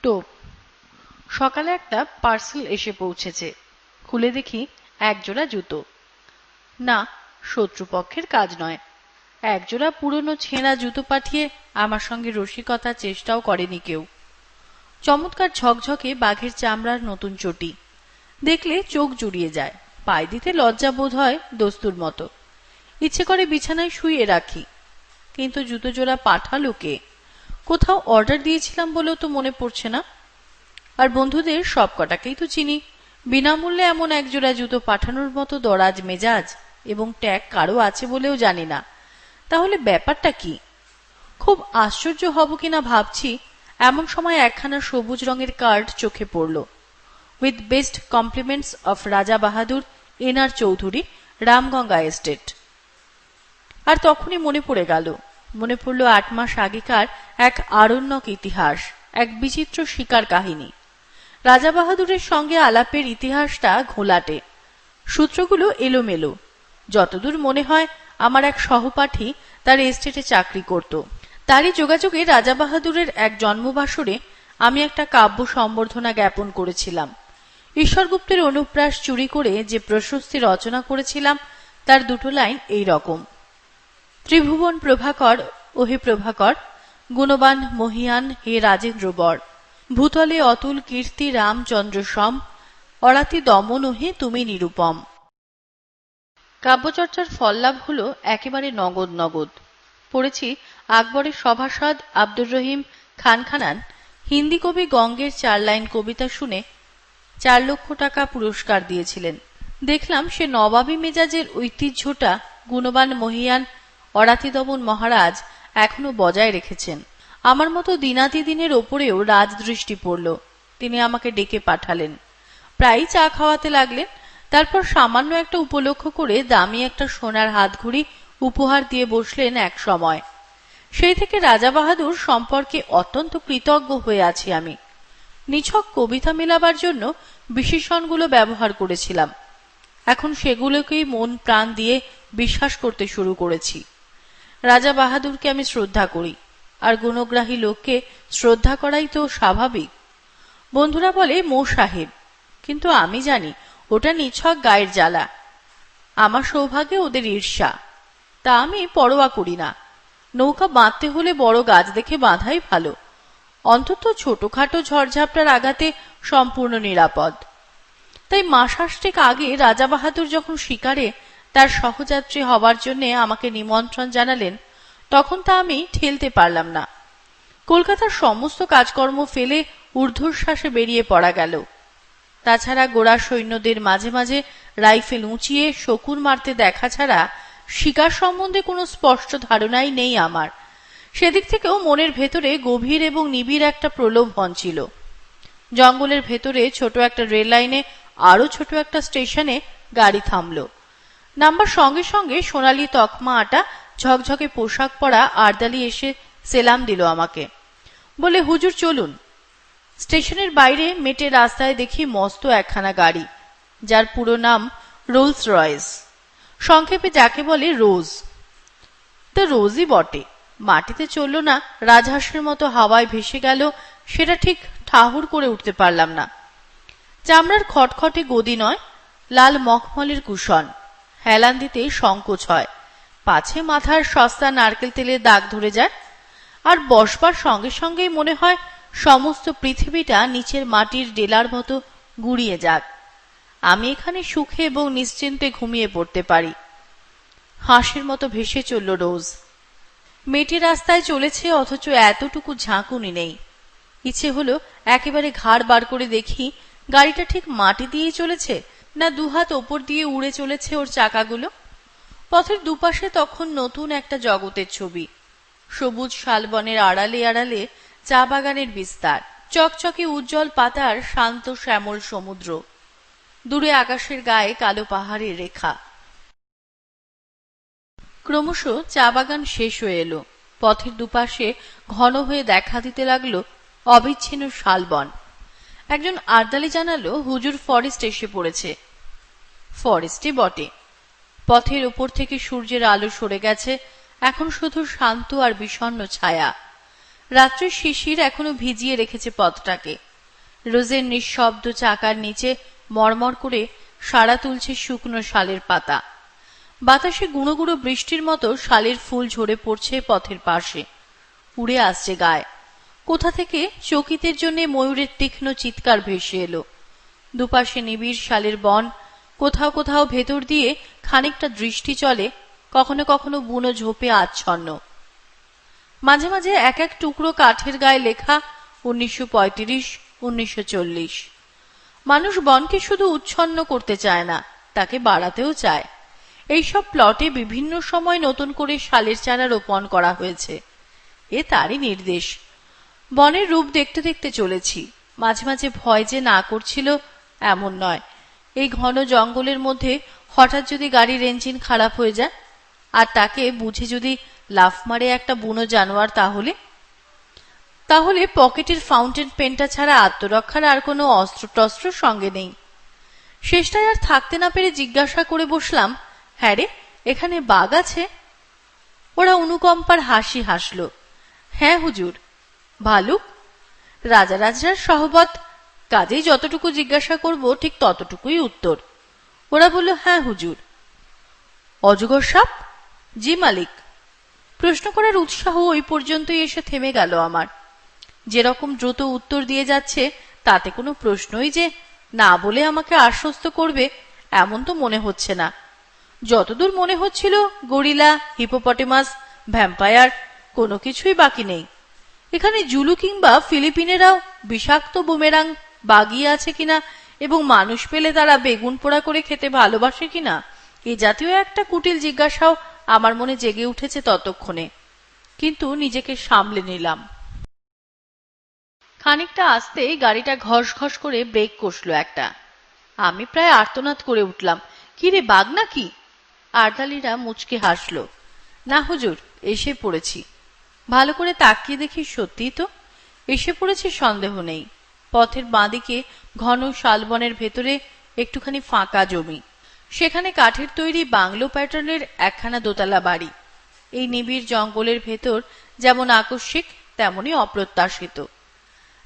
টোপ। সকালে একটা পার্সেল এসে পৌঁছেছে। খুলে দেখি একজোড়া জুতো। না, শত্রুপক্ষের কাজ নয়। একজোড়া পুরনো ছেঁড়া জুতো পাঠিয়ে আমার সঙ্গে রসিকতার চেষ্টাও করেনি কেউ। চমৎকার ঝকঝকে বাঘের চামড়ার নতুন চটি। দেখলে চোখ জুড়িয়ে যায়। পায়ে দিতে লজ্জা বোধ হয় দস্তুর মতো। ইচ্ছে করে বিছানায় শুইয়ে রাখি। কিন্তু জুতো জোড়া পাঠালো কে? কোথাও অর্ডার দিয়েছিলাম বলেও তো মনে পড়ছে না। আর বন্ধুদের সব কটাকেই তো চিনি। বিনামূল্যে এমন একজোড়া জুতো পাঠানোর মতো দরাজ মেজাজ এবং ট্যাগ কারো আছে বলেও জানি না। তাহলে ব্যাপারটা কি? খুব আশ্চর্য হব কিনা ভাবছি, এমন সময় একখানা সবুজ রঙের কার্ড চোখে পড়ল। উইথ বেস্ট কমপ্লিমেন্টস অফ রাজা বাহাদুর এনআর চৌধুরী, রামগঙ্গা এস্টেট। আর তখনই মনে পড়ল 8 মাস আগেকার এক আরণ্যক ইতিহাস, এক বিচিত্র শিকার কাহিনী। রাজা বাহাদুরের সঙ্গে আলাপের ইতিহাসটা ঘোলাটে, সূত্রগুলো এলোমেলো। যতদূর মনে হয় আমার এক সহপাঠী তার এস্টেটে চাকরি করত। তারই যোগাযোগে রাজা বাহাদুরের এক জন্মবাসরে আমি একটা কাব্য সম্বর্ধনা জ্ঞাপন করেছিলাম। ঈশ্বরগুপ্তের অনুপ্রাস চুরি করে যে প্রশস্তি রচনা করেছিলাম তার দুটো লাইন এই রকম: ত্রিভুবন প্রভাকর, ওহে প্রভাকর, গুণবান মহিয়ান হে রাজেন্দ্র বর, ভূতলে অতুল কীর্তি রামচন্দ্র সম, অরাতি দমন ওহে তুমি নিরুপম। কাব্যচর্চার ফল লাভ হল একেবারে নগদ নগদ। পড়েছি আকবরের সভাসদ আব্দুর রহিম খান খানান হিন্দি কবি গঙ্গের 4 লাইন কবিতা শুনে 4 লক্ষ টাকা পুরস্কার দিয়েছিলেন। দেখলাম সে নবাবী মেজাজের ঐতিহ্যটা গুণবান মহিয়ান অরাতি দমন মহারাজ এখনো বজায় রেখেছেন। আমার মতো দিনাতি দিনের ওপরেও রাজদৃষ্টি পড়ল। তিনি আমাকে ডেকে পাঠালেন। প্রায় চা খাওয়াতে লাগলেন। তারপর সামান্য একটা উপলক্ষ করে দামি একটা সোনার হাতঘড়ি উপহার দিয়ে বসলেন এক সময়। সেই থেকে রাজা বাহাদুর সম্পর্কে অত্যন্ত কৃতজ্ঞ হয়ে আছি আমি। নিছক কবিতা মেলাবার জন্য বিশেষণগুলো ব্যবহার করেছিলাম। এখন সেগুলোকেই মন প্রাণ দিয়ে বিশ্বাস করতে শুরু করেছি। রাজা বাহাদুরকে আমি শ্রদ্ধা করি, আর গুণগ্রাহী লোককে শ্রদ্ধা করাই তো স্বাভাবিক। বন্ধুরা বলে মো সাহেব, কিন্তু আমি জানি ওটা নিছক গায়ের জ্বালা। আমার সৌভাগ্যে ওদের ঈর্ষা, তা আমি পরোয়া করি না। নৌকা বাঁধতে হলে বড় গাছ দেখে বাঁধাই ভালো, অন্তত ছোটখাটো ঝড়ঝাপটার আঘাতে সম্পূর্ণ নিরাপদ। তাই মাসাষ্টেক আগে রাজা বাহাদুর যখন শিকারে তার সহযাত্রী হবার জন্য আমাকে নিমন্ত্রণ জানালেন, তখন তা আমি ঠেলতে পারলাম না। কলকাতার সমস্ত কাজকর্ম ফেলে ঊর্ধ্বশ্বাসে বেরিয়ে পড়া গেল। তাছাড়া গোড়া সৈন্যদের মাঝে মাঝে রাইফেল উঁচিয়ে শকুন মারতে দেখা ছাড়া শিকার সম্বন্ধে কোনো স্পষ্ট ধারণাই নেই আমার। সেদিক থেকেও মনের ভেতরে গভীর এবং নিবিড় একটা প্রলোভন ছিল। জঙ্গলের ভেতরে ছোট একটা রেল লাইনে আরো ছোট একটা স্টেশনে গাড়ি থামল। নামবার সঙ্গে সঙ্গে সোনালি তকমা আটা ঝকঝকে পোশাক পরা আরদালি এসে সেলাম দিল আমাকে। বলে, হুজুর চলুন। স্টেশনের বাইরে মেটে রাস্তায় দেখি মস্ত একখানা গাড়ি, যার পুরো নাম রোলস রয়েস, সংক্ষেপে যাকে বলে রোজ। তো রোজই বটে। মাটিতে চলল না, রাজহাঁসের মতো হাওয়ায় ভেসে গেল, সেটা ঠিক ঠাহুর করে উঠতে পারলাম না। চামড়ার খটখটে গদি নয়, লাল মখমলের কুশন, হেলান দিতে সংকোচ হয়, পাছে মাথার সস্তা নারকেল তেলের দাগ ধরে যায়। আর বসবার সঙ্গে সঙ্গেই মনে হয় সমস্ত পৃথিবীটা নিচের মাটির ডেলার মতো গুড়িয়ে যাক, আমি এখানে সুখে এবং নিশ্চিন্তে ঘুমিয়ে পড়তে পারি। হাঁসের মতো ভেসে চলল রোজ। মেটে রাস্তায় চলেছে, অথচ এতটুকু ঝাঁকুনি নেই। ইচ্ছে হলো একেবারে ঘাড় বার করে দেখি গাড়িটা ঠিক মাটি দিয়েই চলেছে, না দুহাত ওপর দিয়ে উড়ে চলেছে ওর চাকাগুলো। পথের দুপাশে তখন নতুন একটা জগতের ছবি। সবুজ শালবনের আড়ালে আড়ালে চা বাগানের বিস্তার, চকচকে উজ্জ্বল পাতার শান্ত শ্যামল সমুদ্র, দূরে আকাশের গায়ে কালো পাহাড়ের রেখা। ক্রমশ চা বাগান শেষ হয়ে এলো। পথের দুপাশে ঘন হয়ে দেখা দিতে লাগলো অবিচ্ছিন্ন শালবন। একজন আরদালি জানালো, হুজুর ফরেস্ট এসে পড়েছে। ফরেস্টই বটে। পথের উপর থেকে সূর্যের আলো সরে গেছে, এখন শুধু শান্ত আর বিষণ্ণ ছায়া। রাত্রির শিশির এখনো ভিজিয়ে রেখেছে পথটাকে। রোজের নিঃশব্দ চাকার নিচে মরমর করে সাড়া তুলছে শুকনো শালের পাতা। বাতাসে গুঁড়ো গুঁড়ো বৃষ্টির মতো শালের ফুল ঝরে পড়ছে পথের পাশে, উড়ে আসছে গায়ে। কোথা থেকে চকিতের জন্য ময়ূরের তীক্ষ্ণ চিৎকার ভেসে এলো। দুপাশে নিবিড় শালের বন, কোথাও কোথাও ভেতর দিয়ে খানিকটা দৃষ্টি চলে, কখনো কখনো বুনো ঝোপে আচ্ছন্ন। মাঝে মাঝে এক এক টুকরো কাঠের গায়ে লেখা 1935, 1940। মানুষ বনকে শুধু উচ্ছন্ন করতে চায় না, তাকে বাড়াতেও চায়। এইসব প্লটে বিভিন্ন সময় নতুন করে শালের চারা রোপণ করা হয়েছে, এ তারই নির্দেশ। বনের রূপ দেখতে দেখতে চলেছি। মাঝে মাঝে ভয় যে না করছিল এমন নয়। এই ঘন জঙ্গলের মধ্যে হঠাৎ যদি গাড়ির ইঞ্জিন খারাপ হয়ে যায়, আর তাকে বুঝে যদি লাফ মারে একটা বুনো জানোয়ার, তাহলে পকেটের ফাউন্টেন পেনটা ছাড়া আত্মরক্ষার আর কোনো অস্ত্র টস্ত্র সঙ্গে নেই। শেষটায় আর থাকতে না পেরে জিজ্ঞাসা করে বসলাম, হ্যাঁ রে, এখানে বাঘ আছে? ওরা অনুকম্পার হাসি হাসল। হ্যাঁ হুজুর। ভালুক? রাজার সহবত, কাজেই যতটুকু জিজ্ঞাসা করব ঠিক ততটুকুই উত্তর। ওরা বলল, হ্যাঁ হুজুর। অজগর সাপ? জি মালিক। প্রশ্ন করার উৎসাহ ওই পর্যন্তই এসে থেমে গেল আমার। যেরকম দ্রুত উত্তর দিয়ে যাচ্ছে, তাতে কোনো প্রশ্নই যে না বলে আমাকে আশ্বস্ত করবে এমন তো মনে হচ্ছে না। যতদূর মনে হচ্ছিল গরিলা, হিপোপটেমাস, ভ্যাম্পায়ার কোনো কিছুই বাকি নেই। এখানে জুলু কিংবা ফিলিপিনেরাও বিষাক্ত বুমেরাং বাগিয়ে আছে কিনা এবং মানুষ পেলে তারা বেগুন পোড়া করে খেতে ভালোবাসে কিনা, এ জাতীয় একটা কুটিল জিজ্ঞাসাও আমার মনে জেগে উঠেছে ততক্ষণে। কিন্তু নিজেকে সামলে নিলাম। খানিকটা আসতেই গাড়িটা ঘস ঘস করে ব্রেক কষল একটা। আমি প্রায় আর্তনাদ করে উঠলাম, কি রে, বাঘ নাকি? আর্দালিরা মুচকে হাসল। না হুজুর, এসে পড়েছি। ভালো করে তাকিয়ে দেখি সত্যিই তো এসে পড়েছে, সন্দেহ নেই। পথের বাঁদিকে ঘন শালবনের ভেতরে একটুখানি ফাঁকা জমি, সেখানে কাঠের তৈরি বাংলো প্যাটার্নের একখানা দোতলা বাড়ি। এই নিবিড় জঙ্গলের ভেতর যেমন আকস্মিক তেমনি অপ্রত্যাশিত।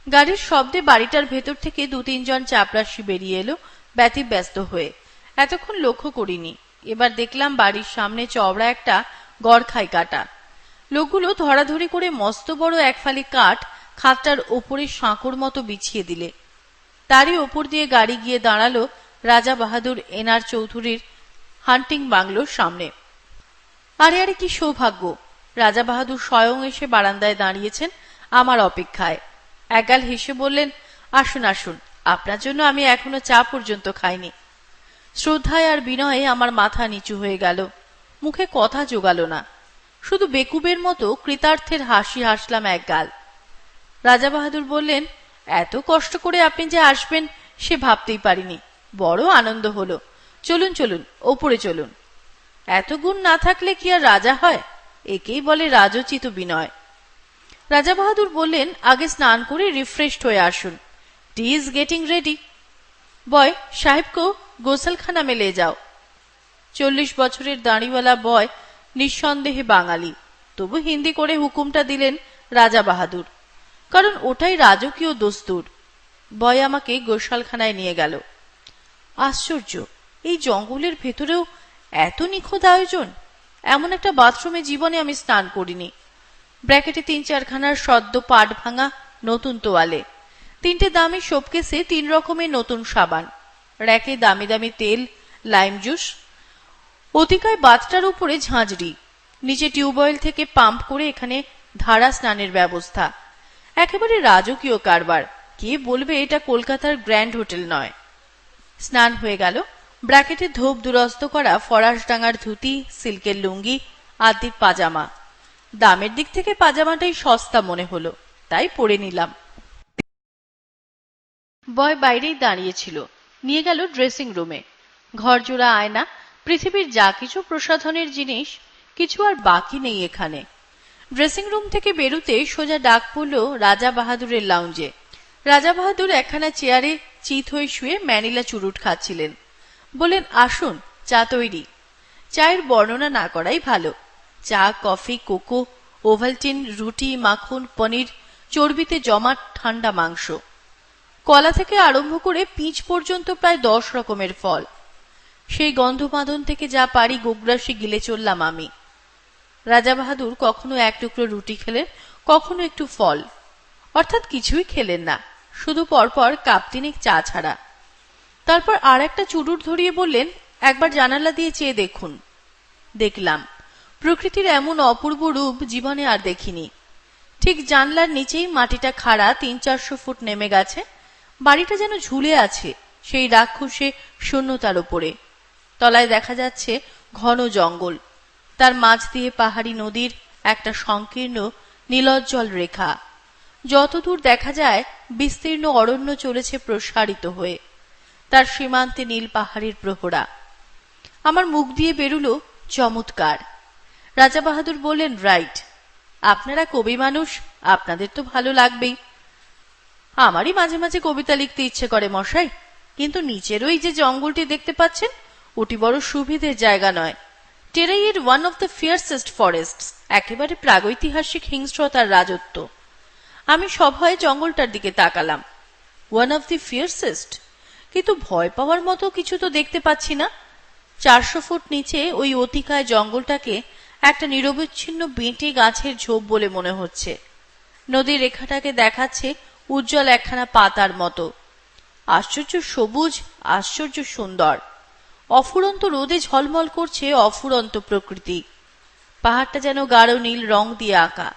গাড়ির শব্দে বাড়িটার ভেতর থেকে 2-3 জন চাপরাশি বেরিয়ে এলো ব্যতিব্যস্ত হয়ে। এতক্ষণ লক্ষ্য করিনি। এবার দেখলাম বাড়ির সামনে চওড়া একটা গড়খাই কাটা। লোকগুলো ধরাধরি করে মস্ত বড় এক ফালি কাঠ খাটটার ওপরে সাঁকোর মতো বিছিয়ে দিলে। তারই ওপর দিয়ে গাড়ি গিয়ে দাঁড়ালো রাজা বাহাদুর এনআর চৌধুরীর হান্টিং বাংলোর সামনে। আরে আরে, কি সৌভাগ্য! রাজা বাহাদুর স্বয়ং এসে বারান্দায় দাঁড়িয়েছেন আমার অপেক্ষায়। একগাল হেসে বললেন, আসুন আসুন, আপনার জন্য আমি এখনো চা পর্যন্ত খাইনি। শ্রদ্ধায় আর বিনয়ে আমার মাথা নিচু হয়ে গেল। মুখে কথা জোগালো না, শুধু বেকুবের মতো কৃতার্থের হাসি হাসলাম একগাল। রাজা বাহাদুর বললেন, এত কষ্ট করে আপনি যে আসবেন সে ভাবতেই পারিনি। বড় আনন্দ হলো। চলুন চলুন, ওপরে চলুন। এত গুণ না থাকলে কি আর রাজা হয়? একেই বলে রাজোচিত বিনয়। রাজা বাহাদুর বললেন, আগে স্নান করে রিফ্রেশড হয়ে আসুন। টি ইজ গেটিং রেডি। বয়, সাহেবকে গোসলখানা মে লে যাও। 40 বছরের দাঁড়িওয়ালা বয়, নিঃসন্দেহে বাঙালি, তবু হিন্দি করে হুকুমটা দিলেন রাজা বাহাদুর, কারণ ওটাই রাজকীয় দস্তুর। বয় আমাকে গোসলখানায় নিয়ে গেল। আশ্চর্য, এই জঙ্গলের ভেতরেও এত নিখুঁত আয়োজন। এমন একটা বাথরুমে জীবনে আমি স্নান করিনি। ব্র্যাকেটে 3-4 খানার সদ্য পাট ভাঙা নতুন তোয়ালে, 3টে দামি শোপকেসে 3 রকমের নতুন সাবান, র্যাকে দামি দামি তেল, লাইম জুস, অতিকায় বাথটার উপরে ঝাঁঝরি, নিচে টিউবওয়েল থেকে পাম্প করে এখানে ধারা স্নানের ব্যবস্থা। একেবারে রাজকীয় কারবার। কে বলবে এটা কলকাতার গ্র্যান্ড হোটেল নয়। স্নান হয়ে গেল। ব্র্যাকেটে ধূপ দুরস্ত করা ফরাসডাঙ্গার ধুতি, সিল্কের লুঙ্গি, আদির পাজামা। দামের দিক থেকে পাজামাটাই সস্তা মনে হলো, তাই পরে নিলাম। বয় বাইরেই দাঁড়িয়েছিল, নিয়ে গেল ড্রেসিং রুমে। ঘরজোড়া আয়না, পৃথিবীর যা কিছু প্রসাধনের জিনিস, কিছু আর বাকি নেই এখানে। ড্রেসিং রুম থেকে বেরুতে সোজা ডাক পড়ল রাজা বাহাদুরের লাউঞ্জে। রাজা বাহাদুর একখানা চেয়ারে চিত হয়ে শুয়ে ম্যানিলা চুরুট খাচ্ছিলেন। বলেন, আসুন, চা তৈরি। চায়ের বর্ণনা না করাই ভালো। চা, কফি, কোকো, ওভালটিন, রুটি, মাখন, পনির চর্বিতে জমাট ঠান্ডা মাংস, কলা থেকে আরম্ভ করে পিচ পর্যন্ত প্রায় 10 রকমের ফল। সেই গন্ধমাদন থেকে যা পারি গোগ্রাসে গিলে চললাম আমি। রাজাবাহাদুর কখনো এক টুকরো রুটি খেলেন, কখনো একটু ফল, অর্থাৎ কিছুই খেলেন না, শুধু পরপর কাপ তিনেক চা ছাড়া। তারপর আর একটা চুরুট ধরিয়ে বললেন, একবার জানালা দিয়ে চেয়ে দেখুন। দেখলাম। প্রকৃতির এমন অপূর্ব রূপ জীবনে আর দেখিনি। ঠিক জানলার নিচেই মাটিটা খাড়া 300-400 ফুট নেমে গেছে, বাড়িটা যেন ঝুলে আছে সেই রাক্ষসে শূন্যতার উপরে। তলায় দেখা যাচ্ছে ঘন জঙ্গল, তার মাঝ দিয়ে পাহাড়ি নদীর একটা সংকীর্ণ নীলোজ্জ্বল রেখা। যতদূর দেখা যায় বিস্তীর্ণ অরণ্য চলেছে প্রসারিত হয়ে, তার সীমান্তে নীল পাহাড়ের প্রহরা। আমার মুখ দিয়ে বেরুল, চমৎকার। রাজাবাহাদুর বললেন, রাইট, আপনারা কবি মানুষ, আপনাদের তো ভালো লাগবেই। আমারই মাঝে মাঝে কবিতা লিখতে ইচ্ছে করে মশাই, কিন্তু নিচের ওই যে জঙ্গলটি দেখতে পাচ্ছেন, ওটি বড় সুবিধের জায়গা নয়। টেরাইয়ের ওয়ান অফ দ্য ফিয়ার্সেস্ট ফরেস্টস, একেবারে প্রাগৈতিহাসিক হিংস্রতার রাজত্ব। আমি সভয়ে জঙ্গলটার দিকে তাকালাম। ওয়ান অফ দি ফিয়ার্সেস্ট, কিন্তু ভয় পাওয়ার মতো কিছু তো দেখতে পাচ্ছি না। 400 ফুট নিচে ওই অতিকায় জঙ্গলটাকে একটা নিরবচ্ছিন্ন বেঁটে গাছের ঝোপ বলে মনে হচ্ছে। নদীর রেখাটাকে দেখাচ্ছে উজ্জ্বল একখানা পাতার মতো। আশ্চর্য সবুজ, আশ্চর্য সুন্দর। অফুরন্ত রোদে ঝলমল করছে অফুরন্ত প্রকৃতি। পাহাড়টা যেন গাঢ় নীল রং দিয়ে আঁকা।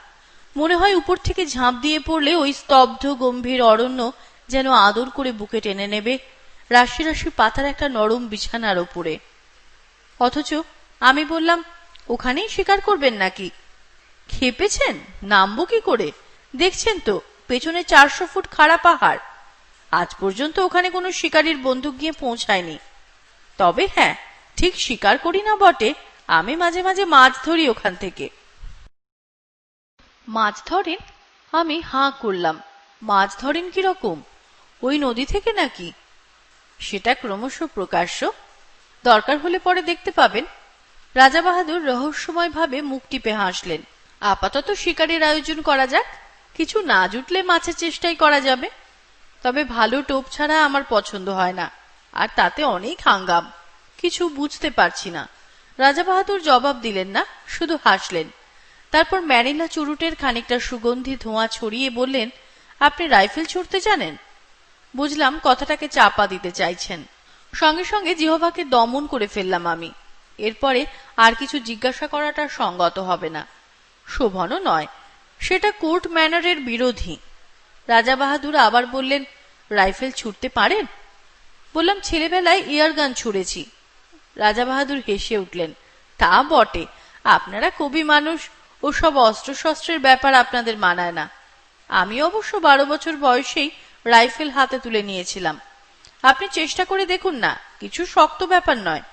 মনে হয় উপর থেকে ঝাঁপ দিয়ে পড়লে ওই স্তব্ধ গম্ভীর অরণ্য যেন আদর করে বুকে টেনে নেবে রাশি রাশি পাতার একটা নরম বিছানার ওপরে। অথচ আমি বললাম, ওখানেই শিকার করবেন নাকি? খেপেছেন? নামবো কি করে? দেখছেন তো পেছনে 400 ফুট খাড়া পাহাড়। আজ পর্যন্ত ওখানে কোনো শিকারীর বন্দুক গিয়ে পৌঁছায়নি। তবে হ্যাঁ, ঠিক শিকার করি না বটে, আমি মাঝে মাঝে মাছ ধরি ওখান থেকে। মাছ ধরেন? আমি হাঁ করলাম। মাছ ধরেন কিরকম? ওই নদী থেকে নাকি? সেটা ক্রমশ প্রকাশ্য, দরকার হলে পরে দেখতে পাবেন। রাজাবাহাদুর রহস্যময় ভাবে মুখ টিপে হাসলেন। আপাতত শিকারের আয়োজন করা যাক, কিছু না জুটলে মাছের চেষ্টাই করা যাবে। তবে ভালো টোপ ছাড়া আমার পছন্দ হয় না, আর তাতে অনেক হাঙ্গাম। কিছু বুঝতে পারছি না। রাজাবাহাদুর জবাব দিলেন না, শুধু হাসলেন। তারপর ম্যানিলা চুরুটের খানিকটা সুগন্ধি ধোঁয়া ছড়িয়ে বললেন, আপনি রাইফেল ছুড়তে জানেন? বুঝলাম কথাটাকে চাপা দিতে চাইছেন। সঙ্গে সঙ্গে জিহ্বাকে দমন করে ফেললাম আমি। এরপরে আর কিছু জিজ্ঞাসা করাটা সঙ্গত হবে না, শোভনও নয়, সেটা কোর্ট ম্যানারের বিরোধী। রাজাবাহাদুর আবার বললেন, রাইফেল ছুড়তে পারেন? বললাম, ছেলেবেলায় এয়ারগান ছুড়েছি। রাজাবাহাদুর হেসে উঠলেন, তা বটে, আপনারা কবি মানুষ, ও সব অস্ত্রশস্ত্রের ব্যাপার আপনাদের মানায় না। আমি অবশ্য 12 বছর বয়সেই রাইফেল হাতে তুলে নিয়েছিলাম। আপনি চেষ্টা করে দেখুন না, কিছু শক্ত ব্যাপার নয়।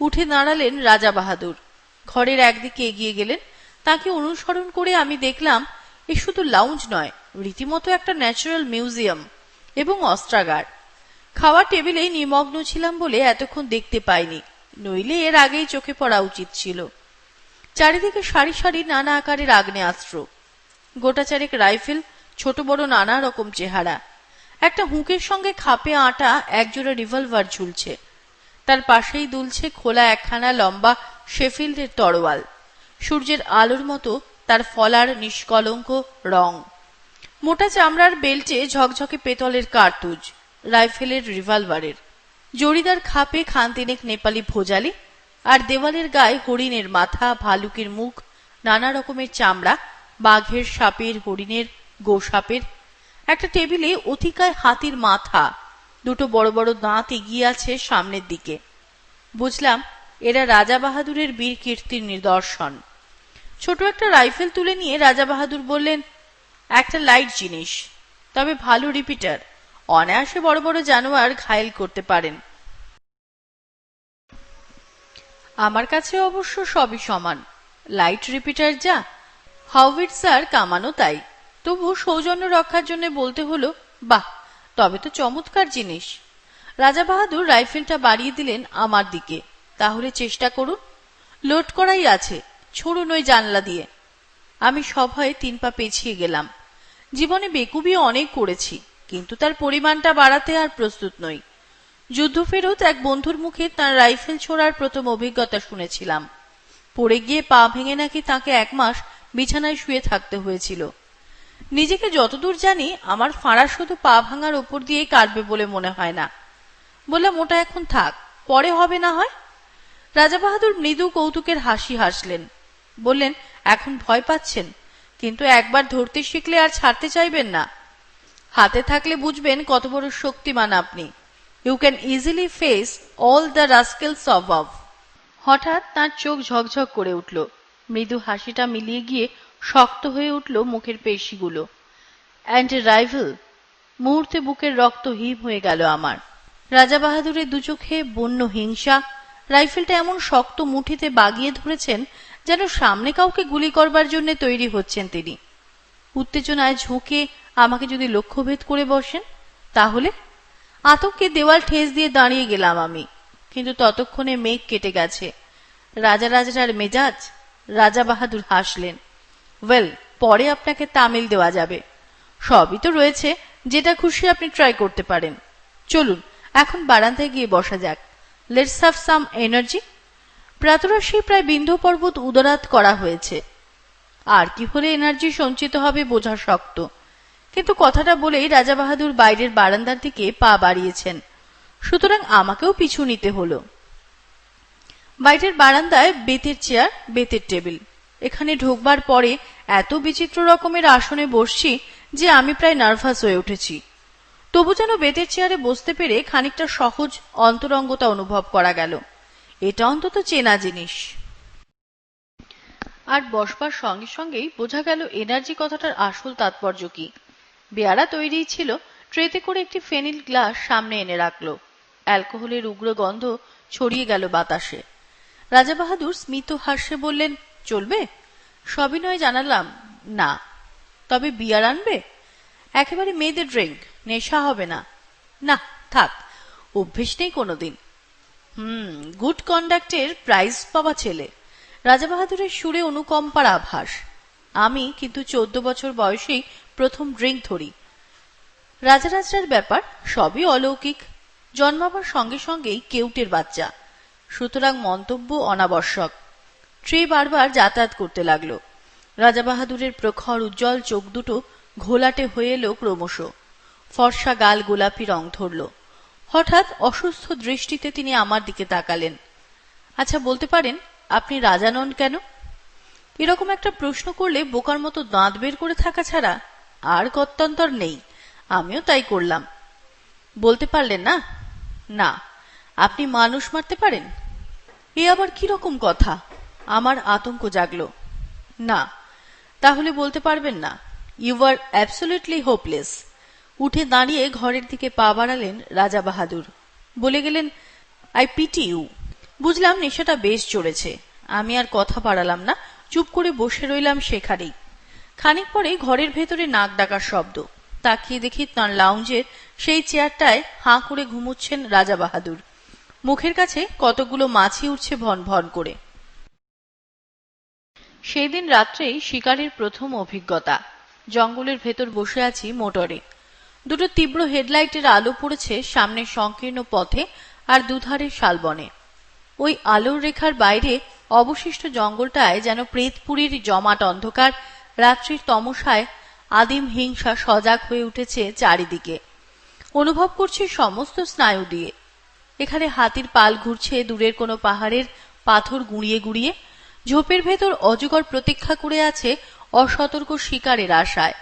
উঠে দাঁড়ালেন রাজাবাহাদুর, ঘরের একদিকে এগিয়ে গেলেন। তাকে অনুসরণ করে আমি দেখলাম এ শুধু লাউঞ্জ নয়, রীতিমতো একটা ন্যাচারাল মিউজিয়াম এবং অস্ত্রাগার। খাওয়ার টেবিলেই নিমগ্ন ছিলাম বলে এতক্ষণ দেখতে পাইনি, নইলে এর আগেই চোখে পড়া উচিত ছিল। চারিদিকে সারি সারি নানা আকারের আগ্নেয়াস্ত্র, গোটাচারেক রাইফেল, ছোট বড় নানা রকম চেহারা। একটা হুঁকের সঙ্গে খাপে আটা একজোড়া রিভলভার ঝুলছে। তার পাশেই দুলছে খোলা একখানা লম্বা শেফিল্ডের তরোয়াল। সূর্যের আলোর মতো তার ফলার নিষ্কলঙ্ক রং। মোটা চামড়ার বেল্টে ঝকঝকে পেতলের কার্তুজ, রাইফেলের রিভলভারের। জড়িদার খাপে খান তিনেক নেপালি ভোজালি, আর দেওয়ালের গায়ে হরিণের মাথা, ভালুকের মুখ, নানা রকমের চামড়া, বাঘের, সাপের, হরিণের, গোসাপের। একটা টেবিলে অতিকায় হাতির মাথা, দুটো বড় বড় দাঁত এগিয়ে আছে সামনের দিকে। বুঝলাম এরা রাজাবাহাদুরের বীর কীর্তির নিদর্শন। ছোট একটা রাইফেল তুলে নিয়ে রাজাবাহাদুর বললেন, একটা লাইট জিনিস, তবে ভালো রিপিটার, অনায়াসে বড় বড় জানোয়ার ঘায়েল করতে পারেন। আমার কাছে অবশ্য সবই সমান, লাইট রিপিটার যা, হাউইটজার কামানো তাই। তবু সৌজন্য রক্ষার জন্য বলতে হলো, বাহ, তবে তো চমৎকার জিনিস। রাজাবাহাদুর রাইফেলটা বাড়িয়ে দিলেন আমার দিকে। তাহলে চেষ্টা করুন, লোড করাই আছে, ছুড়ুন ওই জানলা দিয়ে। আমি সভয়ে 3 পা পেছিয়ে গেলাম। জীবনে বেকুবি অনেক করেছি, কিন্তু তার পরিমাণটা বাড়াতে আর প্রস্তুত নই। যুদ্ধফেরত এক বন্ধুর মুখে তার রাইফেল ছোড়ার প্রথম অভিজ্ঞতা শুনেছিলাম। পড়ে গিয়ে পা ভেঙে নাকি তাকে 1 মাস বিছানায় শুয়ে থাকতে হয়েছিল। নিজেকে যতদূর জানি আমার ফাঁড়া শুধু পা ভাঙার ওপর দিয়েই কাটবে বলে মনে হয় না। বললাম, ওটা এখন থাক, পরে হবে না হয়। রাজা বাহাদুর মৃদু কৌতুকের হাসি হাসলেন। বললেন, এখন ভয় পাচ্ছেন, কিন্তু একবার ধরতে শিখলে আর ছাড়তে চাইবেন না। হাতে থাকলে বুঝবেন কত বড় শক্তিমান আপনি। You can easily face all the rascals above. হঠাৎ তার চোখ ঝকঝক করে উঠল। মৃদু হাসিটা মিলিয়ে গিয়ে শক্ত হয়ে উঠল মুখের পেশিগুলো। And a rival. মুহূর্তে বুকের রক্ত হিম হয়ে গেল আমার। রাজা বাহাদুরের দুচোখে বন্য হিংসা। রাইফেলটা এমন শক্ত মুঠিতে বাগিয়ে ধরেছেন যেন সামনে কাউকে গুলি করবার জন্য তৈরি হচ্ছেন তিনি। উত্তেজনায় ঝুঁকে আমাকে যদি লক্ষ্যভেদ করে বসেন তাহলে? আতঙ্কে দেওয়াল ঠেস দিয়ে দাঁড়িয়ে গেলাম আমি। কিন্তু ততক্ষণে মেঘ কেটে গেছে। রাজার মেজাজ। রাজা বাহাদুর হাসলেন। ওয়েল, পরে আপনাকে তামিল দেওয়া যাবে। সবই তো রয়েছে, যেটা খুশি আপনি ট্রাই করতে পারেন। চলুন এখন বারান্দায় গিয়ে বসা যাক। Let's have some energy. প্রাতরাশি প্রায় বিন্ধ্য পর্বত উদরাত করা হয়েছে। আর কি হলে এনার্জি সঞ্চিত হবে বোঝা শক্ত। কিন্তু কথাটা বলেই রাজা বাহাদুর বাইরের বারান্দার দিকে পা বাড়িয়েছেন। সুতরাং আমাকেও পিছু নিতে হলো। বাইরের বারান্দায় বেতের চেয়ার, বেতের টেবিল। এখানে ঢোকবার পরে এত বিচিত্র রকমের আসনে বসছি যে আমি প্রায় নার্ভাস হয়ে উঠেছি। তবু যেন বেতের চেয়ারে বসতে পেরে খানিকটা সহজ অন্তরঙ্গতা অনুভব করা গেল। এটা অন্তত চেনা জিনিস। আর বসবার সঙ্গে সঙ্গেই বোঝা গেল এনার্জি কথাটার আসল তাৎপর্য কি। বেয়ারা তৈরিই ছিল। ট্রেতে করে একটি ফেনিল গ্লাস সামনে এনে রাখল। অ্যালকোহলের উগ্র গন্ধ ছড়িয়ে গেল বাতাসে। রাজা বাহাদুর স্মিত হাস্যে বললেন, চলবে? সবিনয় জানালাম, না। তবে বিয়ার আনবে? একেবারে মেয়েদের ড্রিঙ্ক, নেশা হবে না। না থাক, অভ্যেস নেই কোনোদিন। গুড কন্ডাক্টের প্রাইজ পাওয়া ছেলে। রাজা বাহাদুরের সুরে অনুকম্পার আভাস। আমি কিন্তু 14 বছর বয়সেই প্রথম ড্রিঙ্ক ধরি। রাজার ব্যাপার সবই অলৌকিক। জন্মাবার সঙ্গে সঙ্গেই কেউটের বাচ্চা, সুতরাং মন্তব্য অনাবশ্যক। ট্রে বারবার যাতায়াত করতে লাগলো। রাজা বাহাদুরের প্রখর উজ্জ্বল চোখ দুটো ঘোলাটে হয়ে এলো ক্রমশ। ফর্সা গাল গোলাপি রং ধরল। হঠাৎ অসুস্থ দৃষ্টিতে তিনি আমার দিকে তাকালেন। আচ্ছা বলতে পারেন, আপনি রাজা নন কেন? এরকম একটা প্রশ্ন করলে বোকার মতো দাঁত বের করে থাকা ছাড়া আর গত্যন্তর নেই। আমিও তাই করলাম। বলতে পারলেন না? না। আপনি মানুষ মারতে পারেন? এ আবার কিরকম কথা? আমার আতঙ্ক জাগল। না। তাহলে বলতে পারবেন না? You are absolutely hopeless. উঠে দাঁড়িয়ে ঘরের দিকে পা বাড়ালেন রাজা বাহাদুর। বলে গেলেন, আই পিটি ইউ। বুঝলাম নেশাটা বেশ চড়েছে। আমি আর কথা বাড়ালাম না, চুপ করে বসে রইলাম সেখানেই। খানিক পরে ঘরের ভেতরে নাক ডাকার শব্দ। তাকিয়ে দেখি তাঁর লাউঞ্জের সেই চেয়ারটায় হাঁ করে ঘুমুচ্ছেন রাজা বাহাদুর। মুখের কাছে কতগুলো মাছি উঠছে ভন ভন করে। সেই দিন রাত্রেই শিকারের প্রথম অভিজ্ঞতা। জঙ্গলের ভেতর বসে আছি মোটরে। দুটো তীব্র হেডলাইটের আলো পড়েছে সামনের সংকীর্ণ পথে আর দুধারে শালবনে। ওই আলোর রেখার বাইরে অবশিষ্ট জঙ্গলটায় যেন প্রেতপুরীর জমাট অন্ধকার। রাত্রির তমসায় আদিম হিংসা সজাগ হয়ে উঠেছে চারিদিকে। অনুভব করছি সমস্ত স্নায়ু দিয়ে। এখানে হাতির পাল ঘুরছে দূরের কোনো পাহাড়ের পাথর গুঁড়িয়ে গুঁড়িয়ে। ঝোপের ভেতর অজগর প্রতীক্ষা করে আছে অসতর্ক শিকারের আশায়।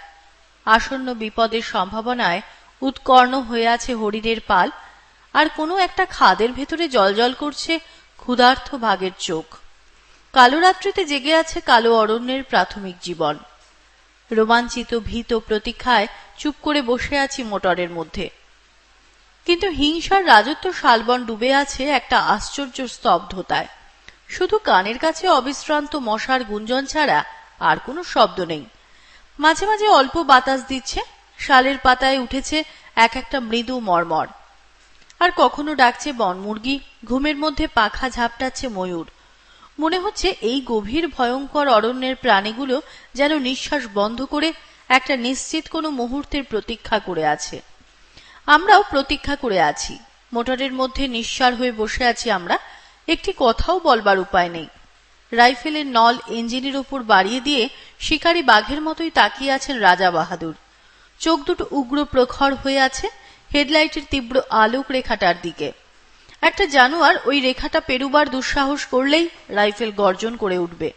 আসন্ন বিপদের সম্ভাবনায় উৎকর্ণ হয়ে আছে হরিণের পাল। আর কোনো একটা খাদের ভেতরে জলজল করছে ক্ষুধার্ত বাঘের চোখ। কালো রাত্রিতে জেগে আছে কালো অরণ্যের প্রাথমিক জীবন। রোমাঞ্চিত ভীত প্রতীক্ষায় চুপ করে বসে আছি মোটরের মধ্যে। কিন্তু হিংসার রাজত্ব শালবন ডুবে আছে একটা আশ্চর্য স্তব্ধতায়। শুধু কানের কাছে অবিশ্রান্ত মশার গুঞ্জন ছাড়া আর কোনো শব্দ নেই। মাঝে মাঝে অল্প বাতাস দিচ্ছে। শালের পাতায় উঠেছে এক একটা মৃদু মর্মর। আর কখনো ডাকছে বনমুরগি, ঘুমের মধ্যে পাখা ঝাপটাচ্ছে ময়ূর। মনে হচ্ছে এই গভীর ভয়ঙ্কর অরণ্যের প্রাণীগুলো যেন নিঃশ্বাস বন্ধ করে একটা নিশ্চিত কোনো মুহূর্তের প্রতীক্ষা করে আছে। আমরাও প্রতীক্ষা করে আছি। মোটরের মধ্যে নিঃসাড় হয়ে বসে আছি আমরা, একটি কথাও বলবার উপায় নেই। রাইফেলের নল ইঞ্জিনের উপর বাড়িয়ে দিয়ে শিকারী বাঘের মতোই তাকিয়ে আছেন রাজা বাহাদুর। চোখ দুটো উগ্র প্রখর হয়ে আছে হেডলাইটের তীব্র আলোক রেখাটার দিকে। একটা জানোয়ার ওই রেখাটা পেরুবার দুঃসাহস করলেই রাইফেল গর্জন করে উঠবে।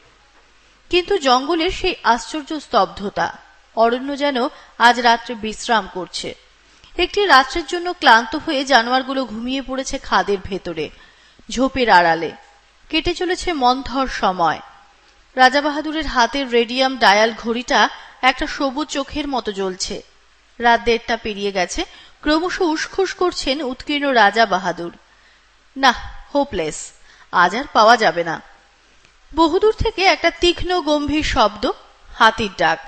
কিন্তু জঙ্গলের সেই আশ্চর্য স্তব্ধতা, অরণ্য যেন আজ রাত্রে বিশ্রাম করছে। একটি রাত্রের জন্য ক্লান্ত হয়ে জানোয়ারগুলো ঘুমিয়ে পড়েছে খাদের ভেতরে, ঝোপের আড়ালে। কেটে চলেছে মন্থর সময়। রাজা বাহাদুরের হাতের রেডিয়াম ডায়াল ঘড়িটা একটা সবুজ চোখের মতো জ্বলছে। রাত 1:30 পেরিয়ে গেছে। ক্রমশ উসখুস করছেন উৎকীর্ণ রাজা বাহাদুর। না, হোপলেস, আজ আর পাওয়া যাবে না। বহুদূর থেকে একটা তীক্ষ্ণ গম্ভীর শব্দ, হাতির ডাক।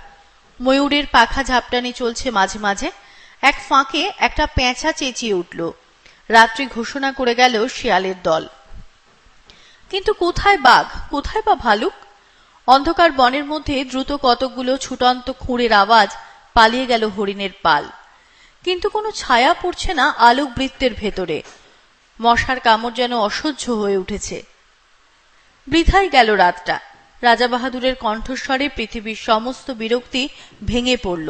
ময়ূরের পাখা ঝাপটানি চলছে মাঝে মাঝে। এক ফাঁকে একটা পেঁচা চেঁচিয়ে উঠল। রাত্রি ঘোষণা করে গেল শিয়ালের দল। কিন্তু কোথায় বাঘ, কোথায় বা ভালুক? অন্ধকার বনের মধ্যে দ্রুত কতকগুলো ছুটন্ত খুঁড়ের আওয়াজ, পালিয়ে গেল হরিণের পাল। কিন্তু কোনো ছায়া পড়ছে না আলোক বৃত্তের ভেতরে। মশার কামড় যেন অসহ্য হয়ে উঠেছে। বৃথাই গেল রাতটা। রাজা বাহাদুরের কণ্ঠস্বরে পৃথিবীর সমস্ত বিরক্তি ভেঙে পড়ল।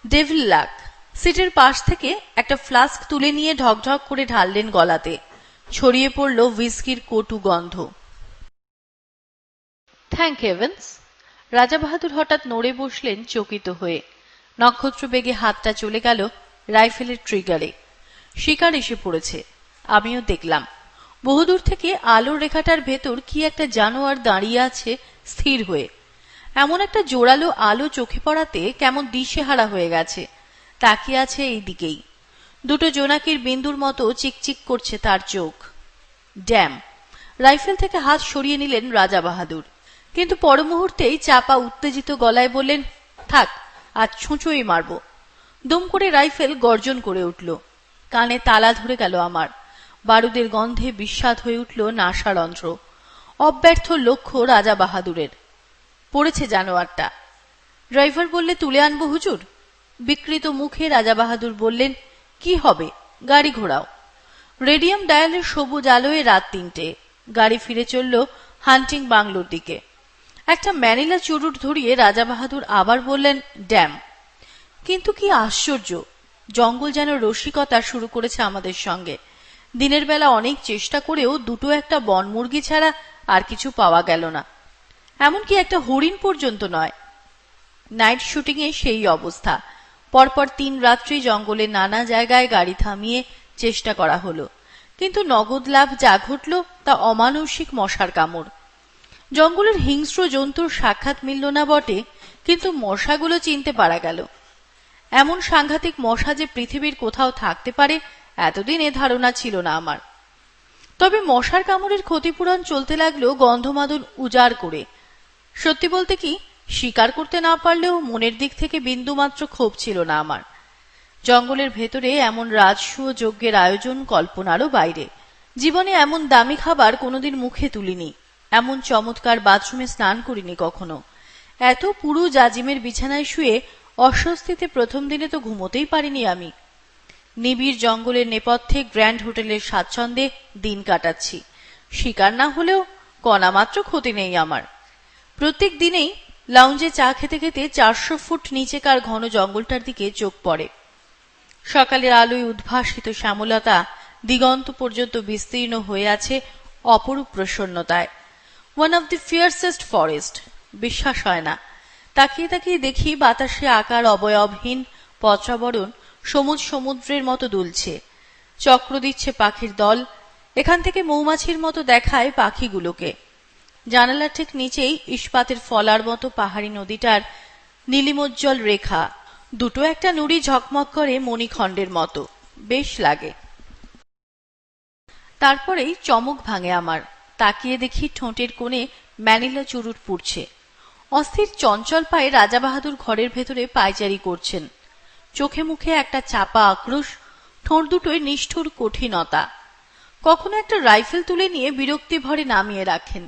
ডেভিল লাক। সিটের পাশ থেকে একটা ফ্লাস্ক তুলে নিয়ে ঢকঢক করে ঢাললেন গলাতে। ছড়িয়ে পড়ল হুইস্কির কটু গন্ধ। Thank heavens. রাজা বাহাদুর হঠাৎ নড়ে বসলেন চকিত হয়ে। নক্ষত্র বেগে হাতটা চলে গেল রাইফেলের ট্রিগারে। শিকার এসে পড়েছে। আমিও দেখলাম। বহুদূর থেকে আলোর রেখাটার ভেতর কি একটা জানোয়ার দাঁড়িয়ে আছে স্থির হয়ে। এমন একটা জোরালো আলো চোখে পড়াতে কেমন দিশেহারা হয়ে গেছে। তাকিয়ে আছে এই দিকেই। দুটো জোনাকির বিন্দুর মতো চিকচিক করছে তার চোখ। ড্যাম! রাইফেল থেকে হাত সরিয়ে নিলেন রাজা বাহাদুর। কিন্তু পর মুহূর্তেই চাপা উত্তেজিত গলায় বললেন, থাক, আজ ছুঁচোই মারব। দুম করে রাইফেল গর্জন করে উঠল। কানে তালা ধরে গেল আমার। বারুদের গন্ধে বিস্বাদ হয়ে উঠল নাসারন্ধ্র। অব্যর্থ লক্ষ্য রাজা বাহাদুরের। পড়েছে জানোয়ারটা। ড্রাইভার বললে তুলে আনবো হুজুর। বিকৃত মুখে রাজা বাহাদুর বললেন, কি হবে, গাড়ি ঘোড়াও। রেডিয়াম ডায়ালের সবুজ আলোয় রাত 3টে। গাড়ি ফিরে চলল হান্টিং বাংলোর দিকে। একটা ম্যানিলা চুরুট ধরিয়ে রাজা বাহাদুর আবার বললেন, ড্যাম! কিন্তু কি আশ্চর্য, জঙ্গল যেন রসিকতা শুরু করেছে আমাদের সঙ্গে। দিনের বেলা অনেক চেষ্টা করেও দুটো একটা বনমুরগি ছাড়া আর কিছু পাওয়া গেল না। এমনকি একটা হরিণ পর্যন্ত নয়। নাইট শুটিং এ সেই অবস্থা। পরপর 3 রাত্রি জঙ্গলে নানা জায়গায় গাড়ি থামিয়ে চেষ্টা করা হলো। কিন্তু নগদ লাভ যা ঘটল তা অমানসিক মশার কামড়। জঙ্গলের হিংস্র জন্তুর সাক্ষাৎ মিলল না বটে, কিন্তু মশাগুলো চিনতে পারা গেল। এমন সাংঘাতিক মশা যে পৃথিবীর কোথাও থাকতে পারে এতদিন এ ধারণা ছিল না আমার। তবে মশার কামড়ের ক্ষতিপূরণ চলতে লাগলো গন্ধমাদন উজাড় করে। সত্যি বলতে কি, শিকার করতে না পারলেও মনের দিক থেকে বিন্দুমাত্র ক্ষোভ ছিল না আমার। জঙ্গলের ভেতরে এমন রাজসূয় যজ্ঞের আয়োজন কল্পনারও বাইরে। জীবনে এমন দামি খাবার কোনোদিন মুখে তুলিনি। এমন চমৎকার বাথরুমে স্নান করিনি কখনো। এত পুরু জাজিমের বিছানায় শুয়ে অস্বস্তিতে প্রথম দিনে তো ঘুমোতেই পারিনি আমি। নিবিড় জঙ্গলের নেপথ্যে গ্র্যান্ড হোটেলের স্বাচ্ছন্দ্যে দিন কাটাচ্ছি। শিকার না হলেও কণামাত্র ক্ষতি নেই আমার। প্রত্যেক দিনেই লাউঞ্জে চা খেতে খেতে 400 ফুট নিচেকার ঘন জঙ্গলটার দিকে চোখ পড়ে। সকালের আলোয় উদ্ভাসিত শ্যামলতা দিগন্ত পর্যন্ত বিস্তীর্ণ হয়ে আছে অপরূপ প্রসন্নতায়। One of the fiercest forest. বিশ্বাস হয় না। তাকিয়ে তাকিয়ে দেখি বাতাসে আকার অবয়বহীন পত্রাবরণ সমুজ সমুদ্রের মতো দুলছে। চক্র দিচ্ছে পাখির দল। এখান থেকে মৌমাছির মতো দেখায় পাখিগুলোকে। জানালার ঠিক নিচেই ইস্পাতের ফলার মতো পাহাড়ি নদীটার নীলিমোজ্জ্বল রেখা। দুটো একটা নুড়ি ঝকমক করে মণিখণ্ডের মতো। বেশ লাগে। তারপরেই চমক ভাঙে আমার। তাকিয়ে দেখি ঠোঁটের কোণে ম্যানিলা চুরুট পুড়ছে। অস্থির চঞ্চল পায়ে রাজা বাহাদুর ঘরের ভেতরে পায়চারি করছেন। চোখে মুখে একটা চাপা আক্রোশ, ঠোঁট দুটোয় নিষ্ঠুর কঠিনতা। কখনো একটা রাইফেল তুলে নিয়ে বিরক্তি ভরে নামিয়ে রাখেন,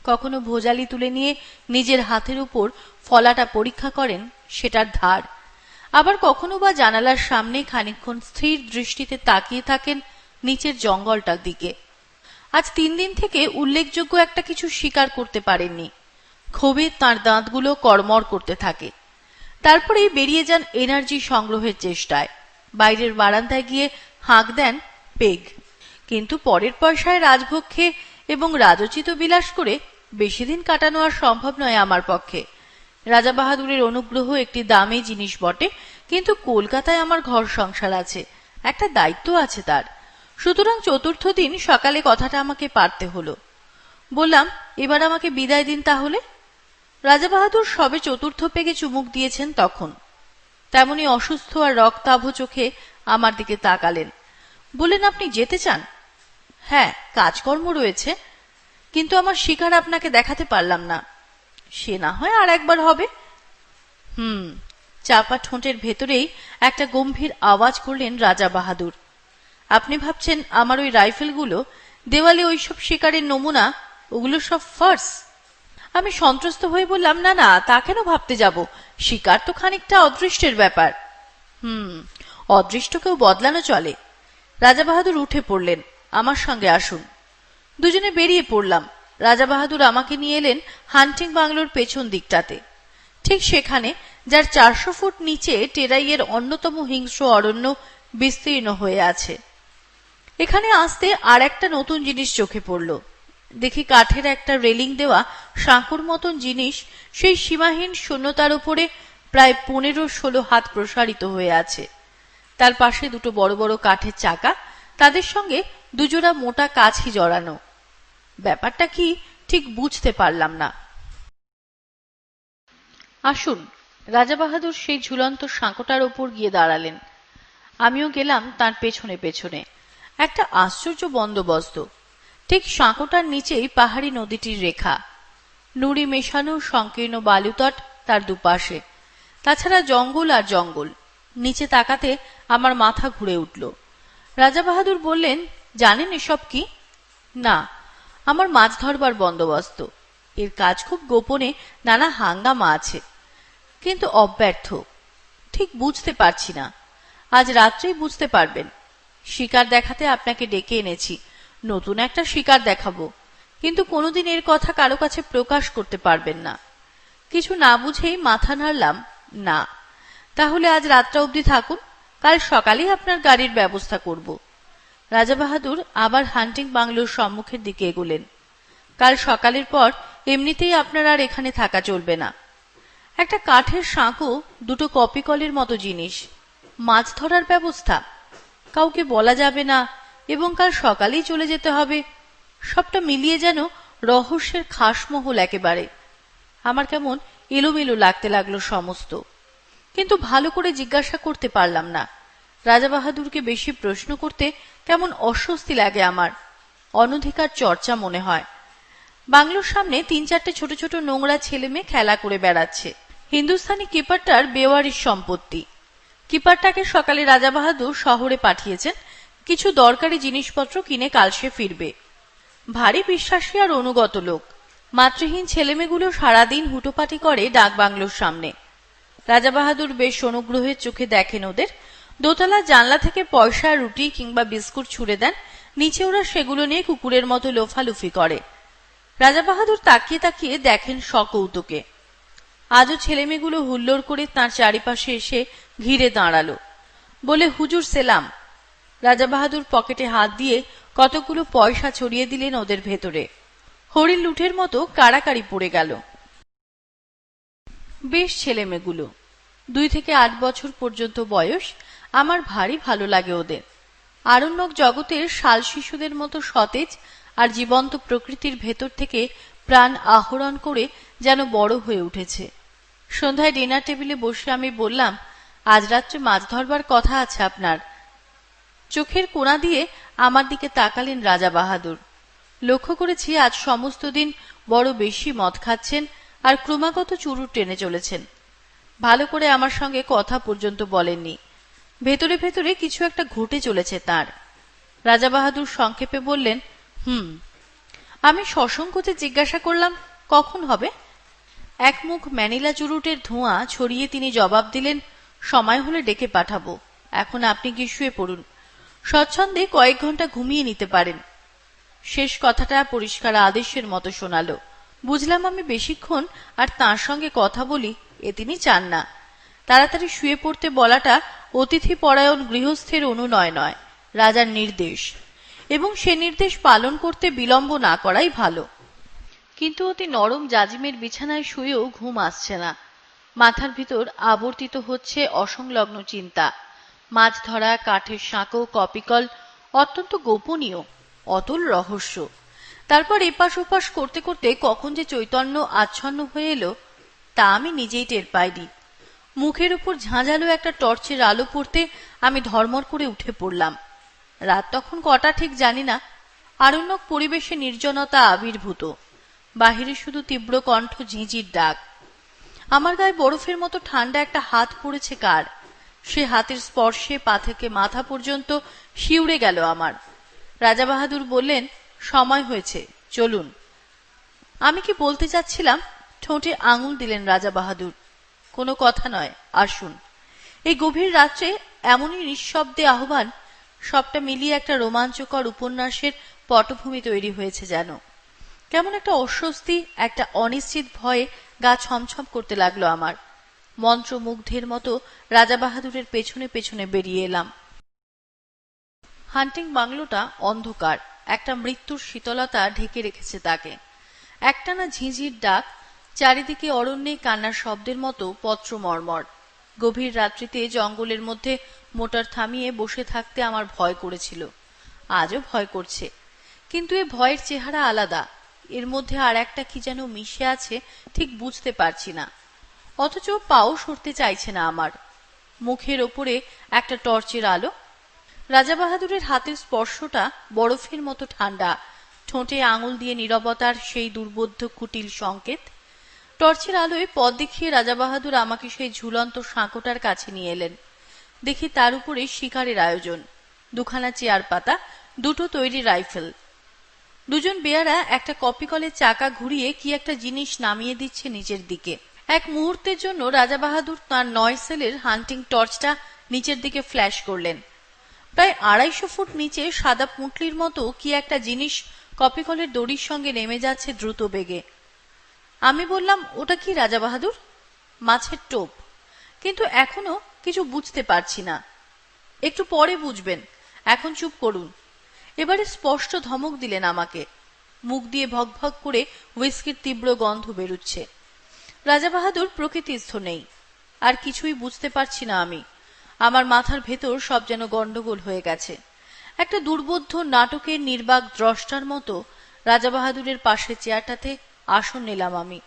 কখনো ভোজালি তুলে নিয়ে নিজের হাতের উপর ফলাটা পরীক্ষা করেন সেটার ধার। আবার কখনো বা জানালার সামনে খানিকক্ষণ স্থির দৃষ্টিতে তাকিয়ে থাকেন নিচের জঙ্গলটার দিকে। আজ 3 দিন থেকে উল্লেখযোগ্য একটা কিছু স্বীকার করতে পারেননি। ক্ষোভে তাঁর দাঁতগুলো কড়মড় করতে থাকে। তারপরেই বেরিয়ে যান এনার্জি সংগ্রহের চেষ্টায়। বাইরের বারান্দায় গিয়ে হাঁক দেন পেগ। কিন্তু পরের পয়সায় রাজভোগ খেয়ে এবং রাজোচিত বিলাস করে বেশি দিন কাটানো আর সম্ভব নয় আমার পক্ষে। রাজা বাহাদুরের অনুগ্রহ একটি দামি জিনিস বটে, কিন্তু কলকাতায় আমার ঘর সংসার আছে, একটা দায়িত্ব আছে তার। সুতরাং চতুর্থ দিন সকালে কথাটা আমাকে পারতে হলো। বললাম, এবার আমাকে বিদায় দিন তাহলে। রাজা বাহাদুর সবে চতুর্থ পেগে চুমুক দিয়েছেন তখন। তেমনি অসুস্থ আর রক্তাভ চোখে আমার দিকে তাকালেন। বললেন, আপনি যেতে চান? হ্যাঁ, কাজকর্ম রয়েছে, কিন্তু আমার শিকার আপনাকে দেখাতে পারলাম না। সে না হয় আর একবার হবে। চাপা ঠোঁটের ভেতরেই একটা গম্ভীর আওয়াজ করলেন রাজা বাহাদুর। আপনি ভাবছেন আমার ওই রাইফেলগুলো, দেওয়ালে ওইসব শিকারের নমুনা, ওগুলো সব ফার্স? আমি সন্ত্রস্ত হয়ে বললাম, না না, তা কেন ভাবতে যাব? শিকার তো খানিকটা অদৃষ্টের ব্যাপার। অদৃষ্টকেও বদলানো চলে। রাজা বাহাদুর উঠে পড়লেন, আমার সঙ্গে আসুন। দুজনে বেরিয়ে পড়লাম। রাজা বাহাদুর আমাকে নিয়ে এলেন হান্টিং বাংলোর পেছন দিকটাতে, ঠিক সেখানে যার 400 ফুট নিচে টেরাইয়ের অন্যতম হিংস্র অরণ্য বিস্তীর্ণ হয়ে আছে। এখানে আসতে আর একটা নতুন জিনিস চোখে পড়ল। দেখি কাঠের একটা রেলিং দেওয়া সাঁকোর মতন জিনিস সেই সীমাহীন শূন্যতার উপরে প্রায় 15-16 হাত প্রসারিত হয়ে আছে। তার পাশে দুটো বড় বড় কাঠের চাকা, তাদের সঙ্গে দুজোড়া মোটা কাছি জড়ানো। ব্যাপারটা কি ঠিক বুঝতে পারলাম না। আসুন। রাজা বাহাদুর সেই ঝুলন্ত সাঁকোটার ওপর গিয়ে দাঁড়ালেন। আমিও গেলাম তার পেছনে পেছনে। একটা আশ্চর্য বন্দোবস্ত। ঠিক সাঁকোটার নিচেই পাহাড়ি নদীটির রেখা, নুড়ি মেশানো সংকীর্ণ বালুতট তার দুপাশে, তাছাড়া জঙ্গল আর জঙ্গল। নিচে তাকাতে আমার মাথা ঘুরে উঠল। রাজা বাহাদুর বললেন, জানেন এসব কি? না, আমার মাছ ধরবার বন্দোবস্ত। এর কাজ খুব গোপনে, নানা হাঙ্গামা আছে, কিন্তু অব্যর্থ। ঠিক বুঝতে পারছি না। আজ রাত্রেই বুঝতে পারবেন। শিকার দেখাতে আপনাকে ডেকে এনেছি, নতুন একটা শিকার দেখাবো, কিন্তু কোনোদিন এর কথা কারো কাছে প্রকাশ করতে পারবেন না। কিছু না বুঝেই মাথা নাড়লাম, না। তাহলে আজ রাতটা অবধি থাকুন, কাল সকালেই আপনার গাড়ির ব্যবস্থা করব। রাজা বাহাদুর আবার হান্টিং বাংলোর সম্মুখের দিকে এগোলেন। কাল সকালের পর এমনিতেই আপনার আর এখানে থাকা চলবে না। একটা কাঠের সাঁকো, দুটো কপি কলের মতো জিনিস, মাছ ধরার ব্যবস্থা, কাউকে বলা যাবে না, এবং কাল সকালেই চলে যেতে হবে। সবটা মিলিয়ে যেন রহস্যের খাসমহল একেবারে। আমার কেমন এলোমেলো লাগতে লাগলো সমস্ত। কিন্তু ভালো করে জিজ্ঞাসা করতে পারলাম না। রাজা বাহাদুরকে বেশি প্রশ্ন করতে কেমন অস্বস্তি লাগে আমার, অনধিকার চর্চা মনে হয়। বাংলোর সামনে 3-4টে ছোট ছোট নোংরা ছেলে মেয়ে খেলা করে বেড়াচ্ছে। হিন্দুস্তানি কিপারটার বেওয়ারিশ সম্পত্তি। কিপারটাকে সকালে রাজা বাহাদুর শহরে পাঠিয়েছেন, কিছু দরকারি জিনিসপত্র কিনে কাল সে ফিরবে। ভারী বিশ্বাসী আর অনুগত লোক। মাতৃহীন ছেলেমেয়েগুলো সারাদিন হুটোপাটি করে ডাক বাংলোর সামনে। রাজা বাহাদুর বেশ অনুগ্রহের চোখে দেখেন ওদের। দোতলা জানলা থেকে পয়সা, রুটি কিংবা বিস্কুট ছুড়ে দেন, নিচে ওরা সেগুলো নিয়ে কুকুরের মতো লোফালুফি করে। রাজা বাহাদুর তাকিয়ে তাকিয়ে দেখেন সকৌতুকে। আজও ছেলেমেয়েগুলো হুল্লোড় করে তাঁর চারিপাশে এসে ঘিরে দাঁড়ালো। বলে, হুজুর সেলাম। রাজা বাহাদুর পকেটে হাত দিয়ে কতগুলো পয়সা ছড়িয়ে দিলেন ওদের ভেতরে। হরিণ লুঠের মতো কাড়াকাড়ি পড়ে গেল। বেশ ছেলেমেয়েগুলো, 2 থেকে 8 বছর পর্যন্ত বয়স। আমার ভারী ভালো লাগে ওদের। আরণ্যক জগতের শাল শিশুদের মতো সতেজ আর জীবন্ত প্রকৃতির ভেতর থেকে প্রাণ আহরণ করে যেন বড় হয়ে উঠেছে। সন্ধ্যায় ডিনার টেবিলে বসে আমি বললাম, আজ রাত্রে মাছ ধরবার কথা আছে আপনার। চোখের কোণা দিয়ে আমার দিকে তাকালেন রাজা বাহাদুর। লক্ষ্য করেছি আজ সমস্ত দিন বড় বেশি মদ খাচ্ছেন আর ক্রমাগত চুরুট টেনে চলেছেন। ভালো করে আমার সঙ্গে কথা পর্যন্ত বলেননি। ভেতরে ভেতরে কিছু একটা ঘটে চলেছে তার। রাজা বাহাদুর সংক্ষেপে বললেন, আমি সসংকোচে জিজ্ঞাসা করলাম, কখন হবে? এক মুখ ম্যানিলা চুরুটের ধোঁয়া ছড়িয়ে তিনি জবাব দিলেন, সময় হলে ডেকে পাঠাবো, এখন আপনি গিয়ে শুয়ে পড়ুন, স্বচ্ছন্দে কয়েক ঘন্টা ঘুমিয়ে নিতে পারেন। শেষ কথাটা পরিষ্কার আদেশের মতো শোনালো। বুঝলাম আমি বেশিক্ষণ আর তাঁর সঙ্গে কথা বলি এ তিনি চান না। তাড়াতাড়ি শুয়ে পড়তে বলাটা অতিথি পরায়ণ গৃহস্থের অনুনয় নয়, রাজার নির্দেশ, এবং সে নির্দেশ পালন করতে বিলম্ব না করাই ভালো। কিন্তু অতি নরম জাজিমের বিছানায় শুয়েও ঘুম আসছে না। মাথার ভিতর আবর্তিত হচ্ছে অসংলগ্ন চিন্তা। মাছ ধরা, কাঠের সাঁকো, কপিকল, অত্যন্ত গোপনীয়, অতল রহস্য। তারপর এপাশ ওপাশ করতে করতে কখন যে চৈতন্য আচ্ছন্ন হয়ে এলো তা আমি নিজেই টের পাইনি। মুখের উপর ঝাঁঝালো একটা টর্চের আলো পড়তে আমি ধর্মর করে উঠে পড়লাম। রাত তখন কটা ঠিক জানি না। আরণ্যক পরিবেশে নির্জনতা আবির্ভূত। বাহিরে শুধু তীব্র কণ্ঠ ঝিঁঝির ডাক। আমার গায়ে বরফের মতো ঠান্ডা একটা হাত পড়েছে কার, সে হাতের স্পর্শে পা থেকে মাথা পর্যন্ত শিউরে গেল আমার। রাজা বাহাদুর বললেন, সময় হয়েছে, চলুন। আমি কি বলতে চাচ্ছিলাম, ঠোঁটে আঙুল দিলেন রাজা বাহাদুর। কোনো কথা নয়, আসুন। এই গভীর রাত্রে এমনই নিঃশব্দে আহ্বান, সবটা মিলিয়ে একটা রোমাঞ্চকর উপন্যাসের পটভূমি তৈরি হয়েছে যেন। কেমন একটা অস্বস্তি, একটা অনিশ্চিত ভয়ে গা ছমছম করতে লাগলো আমার। মন্ত্রমুগ্ধের মতো রাজা বাহাদুরের পেছনে পেছনে বেরিয়ে এলাম। হান্টিং বাংলোটা অন্ধকার, একটা মৃত্যুর শীতলতা ঢেকে রেখেছে তাকে। একটানা ঝিঁঝির ডাক, চারিদিকে অরণ্যে কান্নার শব্দের মতো পত্র মর্মর। গভীর রাত্রিতে জঙ্গলের মধ্যে মোটর থামিয়ে বসে থাকতে আমার ভয় করেছিল, আজও ভয় করছে। কিন্তু এ ভয়ের চেহারা আলাদা, এর মধ্যে আর একটা কি যেন মিশে আছে, ঠিক বুঝতে পারছি না। অথচ পাও সরতে চাইছে না আমার। মুখের ওপরে একটা টর্চের আলো। রাজা বাহাদুরের হাতের স্পর্শটা বরফের মতো ঠান্ডা, ঠোঁটে আঙুল দিয়ে নীরবতার সেই দুর্বোধ্য কুটিল সংকেত। টর্চের আলোয় পথ দেখিয়ে রাজা বাহাদুর আমাকে সেই ঝুলন্ত সাঁকোটার কাছে নিয়ে এলেন। দেখি তার উপরে শিকারের আয়োজন, দুখানা চেয়ার পাতা, দুটো তৈরি রাইফেল। দুজন বেয়ারা একটা কপিকলের চাকা ঘুরিয়ে কি একটা জিনিস নামিয়ে দিচ্ছে নিচের দিকে। এক মুহূর্তের জন্য রাজা বাহাদুর তাঁর 9 সেলের হান্টিং টর্চটা নিচের দিকে ফ্ল্যাশ করলেন। প্রায় 250 ফুট নিচে সাদা পুঁটলির মতো কি একটা জিনিস কপিকলের দড়ির সঙ্গে নেমে যাচ্ছে দ্রুত বেগে। আমি বললাম, ওটা কি রাজা বাহাদুর? মাছের টোপ, কিন্তু এখনো কিছু বুঝতে পারছি না। একটু পরে বুঝবেন, এখন চুপ করুন। এবারে স্পষ্ট ধমক দিলেন আমাকে। মুখ দিয়ে ভকভক করে হুইস্কির তীব্র গন্ধ বেরুচ্ছে। রাজা বাহাদুর প্রকৃতিস্থ নেই, আর কিছুই বুঝতে পারছি না আমি। আমার মাথার ভেতর সব যেন গন্ডগোল হয়ে গেছে। একটা দুর্বোধ্য নাটকের নির্বাক দ্রষ্টার মতো রাজা বাহাদুরের পাশে চেয়ারটাতে আসন নিলাম আমি।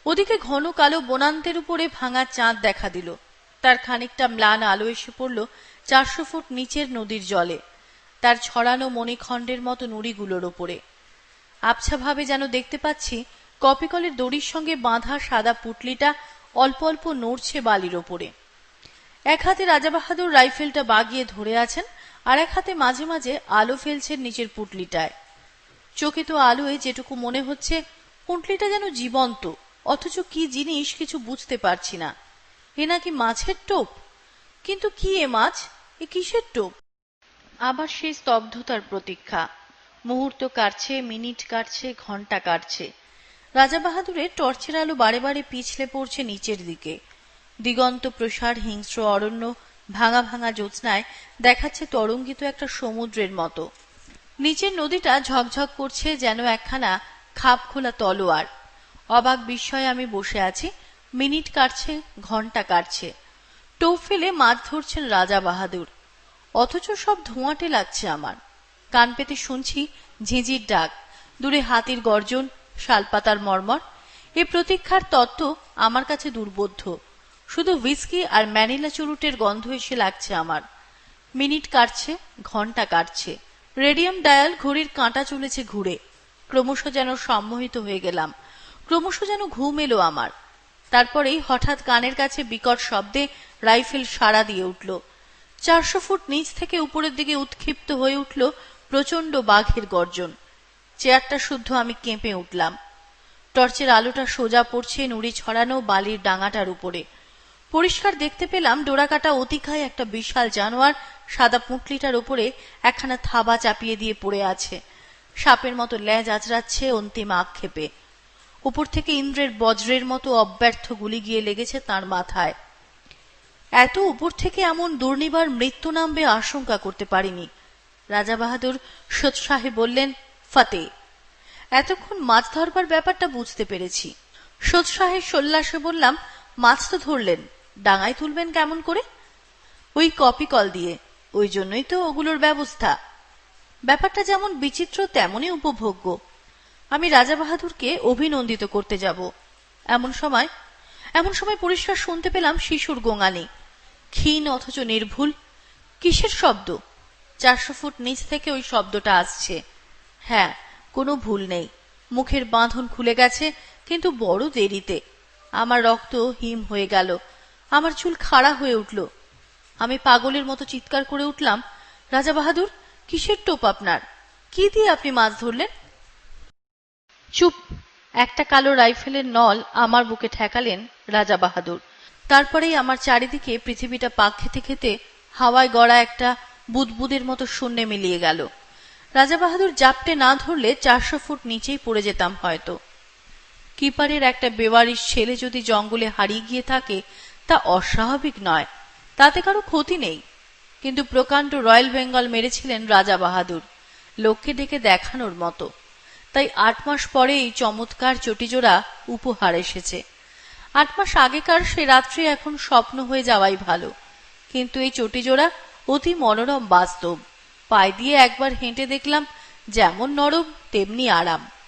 ওদিকে ঘন কালো বনান্তের উপরে ভাঙা চাঁদ দেখা দিল। তার খানিকটা ম্লান আলো এসে পড়ল 400 ফুট নিচের নদীর জলে, তার ছড়ানো মণিখণ্ডের মতো নুড়িগুলোর ওপরে। আবছাভাবে যেন দেখতে পাচ্ছি কপিকলের দড়ির সঙ্গে বাঁধা সাদা পুটলিটা অল্প অল্প নড়ছে বালির ওপরে। এক হাতে রাজা বাহাদুর রাইফেলটা বাগিয়ে ধরে আছেন, আর এক হাতে মাঝে মাঝে আলো ফেলছেন নিচের পুটলিটায়। চোখে তো আলোয় যেটুকু মনে হচ্ছে পুটলিটা যেন জীবন্ত, অথচ কি জিনিস কিছু বুঝতে পারছি না। এ নাকি মাছের টোপ? কিন্তু কি এ মাছ, এ কিসের টোপ? আবার সেই স্তব্ধতার প্রতীক্ষা। মুহূর্ত কাটছে, মিনিট কাটছে, ঘন্টা কাটছে। রাজা বাহাদুরের টর্চের আলো বারে বারে পিছলে পড়ছে নিচের দিকে। দিগন্ত প্রসার হিংস্র অরণ্য ভাঙা ভাঙা জ্যোৎস্নায় দেখাচ্ছে তরঙ্গিত একটা সমুদ্রের মতো। নিচের নদীটা ঝকঝক করছে যেন একখানা খাপ খোলা তলোয়ার। অবাক বিস্ময়ে আমি বসে আছি। মিনিট কাটছে, ঘন্টা কাটছে। টোপ ফেলে মাছ ধরছেন রাজা বাহাদুর, অথচ সব ধোঁয়াটে লাগছে আমার। কান পেতে শুনছি ঝিঁঝির ডাক, দূরে হাতির গর্জন, শালপাতার মর্মর। এ প্রতীক্ষার তত্ত্ব আমার কাছে দুর্বোধ্য। শুধু হুইস্কি আর ম্যানিলা চুরুটের গন্ধ এসে লাগছে আমার। মিনিট কাটছে, ঘন্টা কাটছে। রেডিয়াম ডায়াল ঘড়ির কাঁটা চলেছে ঘুরে। ক্রমশ যেন সম্মোহিত হয়ে গেলাম, ক্রমশ যেন ঘুম এলো আমার। তারপরেই হঠাৎ কানের কাছে বিকট শব্দে রাইফেল সাড়া দিয়ে উঠল। 400 ফুট নিচ থেকে উপরের দিকে উৎক্ষিপ্ত হয়ে উঠল প্রচণ্ড বাঘের গর্জন। চেয়ারটা শুদ্ধ আমি কেঁপে উঠলাম। টর্চের আলোটা সোজা পড়ছে নুড়ি ছড়ানো বালির ডাঙাটার উপরে। পরিষ্কার দেখতে পেলাম ডোরাকাটা অতিকায় একটা বিশাল জানোয়ার সাদা পুঁটলিটার উপরে একখানা থাবা চাপিয়ে দিয়ে পড়ে আছে। সাপের মতো লেজ আঁচড়াচ্ছে অন্তিম আক্ষেপে। উপর থেকে ইন্দ্রের বজ্রের মতো অব্যর্থ গুলি গিয়ে লেগেছে তার মাথায়। এত উপর থেকে এমন দুর্নিবার মৃত্যু নামবে আশঙ্কা করতে পারিনি। রাজা বাহাদুর সোৎসাহে বললেন, ফতে। এতক্ষণ মাছ ধরবার ব্যাপারটা বুঝতে পেরেছি। সোৎসাহে সোল্লাসে বললাম, মাছ তো ধরলেন, ডাঙায় তুলবেন কেমন করে? ওই কপি কল দিয়ে, ওই জন্যই তো ওগুলোর ব্যবস্থা। ব্যাপারটা যেমন বিচিত্র তেমনই উপভোগ্য। আমি রাজা বাহাদুরকে অভিনন্দিত করতে যাব। এমন সময় পরিষ্কার শুনতে পেলাম শিশুর গোঙানি, ক্ষীণ অথচ নির্ভুল। কিসের শব্দ? 400 ফুট নিচ থেকে ওই শব্দটা আসছে। হ্যাঁ, কোনো ভুল নেই, মুখের বাঁধন খুলে গেছে, কিন্তু বড় দেরিতে। আমার রক্ত হিম হয়ে গেল, আমার চুল খাড়া হয়ে উঠল। আমি পাগলের মতো চিৎকার করে উঠলাম, রাজা বাহাদুর, কিসের টোপ আপনার? কি দিয়ে আপনি মাছ ধরলেন? চুপ! একটা কালো রাইফেলের নল আমার বুকে ঠেকালেন রাজা বাহাদুর। তারপরেই আমার চারিদিকে পৃথিবীটা পাক খেতে খেতে হাওয়ায় গড়া একটা বুদবুদের মতো শূন্যে মিলিয়ে গেল। রাজা বাহাদুর জাপটে না ধরলে 400 ফুট নিচেই পড়ে যেতাম হয়তো। কিপারের একটা বেওয়ারিশ ছেলে যদি জঙ্গলে হারিয়ে গিয়ে থাকে তা অস্বাভাবিক নয়, তাতে কারো ক্ষতি নেই। কিন্তু প্রকাণ্ড রয়্যাল বেঙ্গল মেরেছিলেন রাজা বাহাদুর, লোককে ডেকে দেখানোর মতো। তাই 8 মাস পরে এই চমৎকার চটিজোড়া উপহার এসেছে। 8 মাস আগেকার সে রাত্রি এখন স্বপ্ন হয়ে যাওয়াই ভালো। কিন্তু এই চটিজোড়া অতি মনোরম বাস্তব। পায়ে দিয়ে একবার হেঁটে দেখলাম, যেমন নরম তেমনি আরাম।